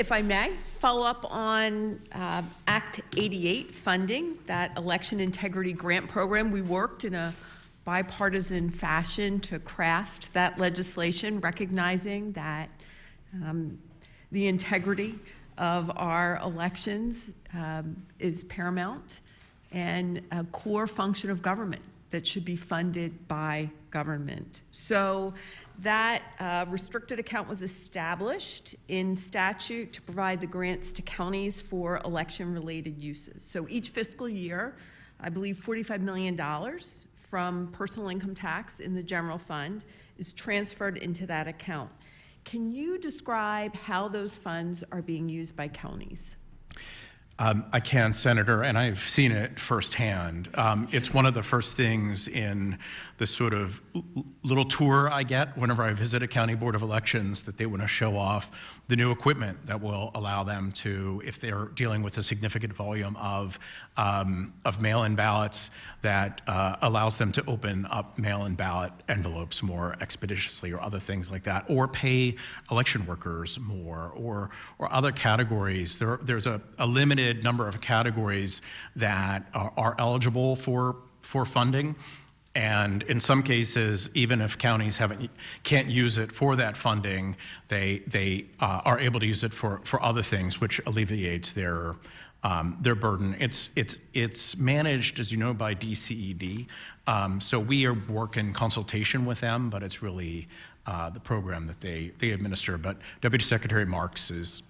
If I may, follow up on Act 88 funding, that election integrity grant program. We worked in a bipartisan fashion to craft that legislation, recognizing that the integrity of our elections is paramount and a core function of government that should be funded by government. So that restricted account was established in statute to provide the grants to counties for election-related uses. So each fiscal year, I believe $45 million from personal income tax in the general fund is transferred into that account. Can you describe how those funds are being used by counties? I can, Senator, and I've seen it firsthand. It's one of the first things in the sort of little tour I get whenever I visit a county board of elections, that they want to show off the new equipment that will allow them to, if they're dealing with a significant volume of mail-in ballots, that allows them to open up mail-in ballot envelopes more expeditiously, or other things like that, or pay election workers more, or other categories. There's a limited number of categories that are eligible for funding. And in some cases, even if counties can't use it for that funding, they are able to use it for other things, which alleviates their burden. It's managed, as you know, by DCED. So we work in consultation with them, but it's really the program that they administer. But Deputy Secretary Marks is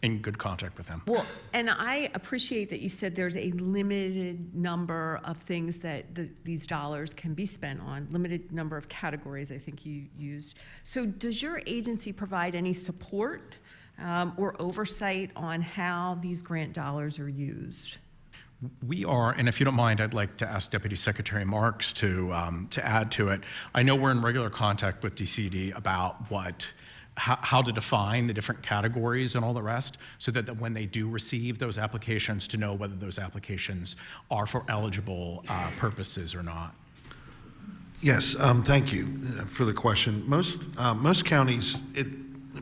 in good contact with them. Well, and I appreciate that you said there's a limited number of things that these dollars can be spent on, limited number of categories I think you used. So does your agency provide any support or oversight on how these grant dollars are used? We are, and if you don't mind, I'd like to ask Deputy Secretary Marks to add to it. I know we're in regular contact with DCD about how to define the different categories and all the rest, so that when they do receive those applications, to know whether those applications are for eligible purposes or not. Yes, thank you for the question. Most counties,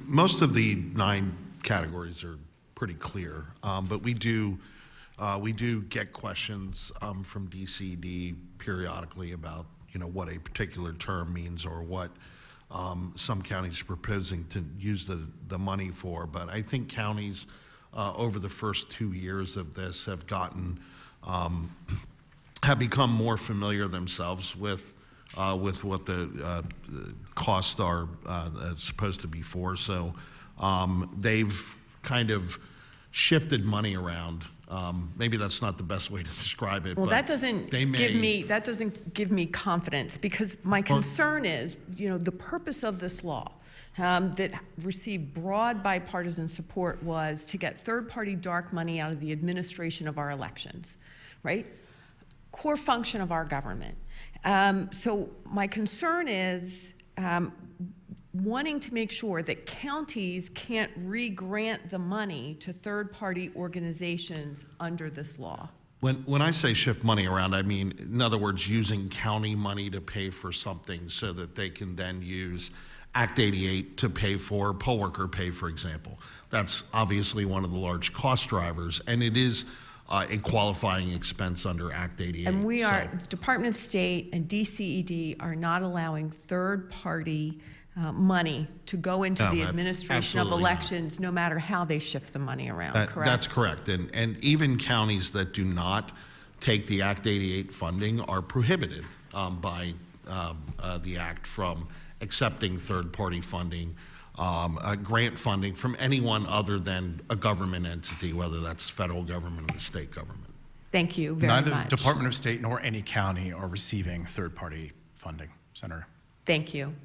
most of the 9 categories are pretty clear, but we do get questions from DCD periodically about what a particular term means, or what some counties are proposing to use the money for. But I think counties over the first 2 years of this have become more familiar themselves with what the costs are supposed to be for. So they've kind of shifted money around. Maybe that's not the best way to describe it. Well, but that doesn't give me confidence, because my concern is, the purpose of this law that received broad bipartisan support was to get third-party dark money out of the administration of our elections, right? Core function of our government. So my concern is wanting to make sure that counties can't re-grant the money to third-party organizations under this law. When I say shift money around, I mean, in other words, using county money to pay for something so that they can then use Act 88 to pay for poll worker pay, for example. That's obviously one of the large cost drivers, and it is a qualifying expense under Act 88. And the Department of State and DCED are not allowing third-party money to go into the administration of elections, no matter how they shift the money around, correct? That's correct. And even counties that do not take the Act 88 funding are prohibited by the Act from accepting third-party funding, grant funding from anyone other than a government entity, whether that's federal government or the state government. Thank you very much. Neither the Department of State nor any county are receiving third-party funding, Senator. Thank you.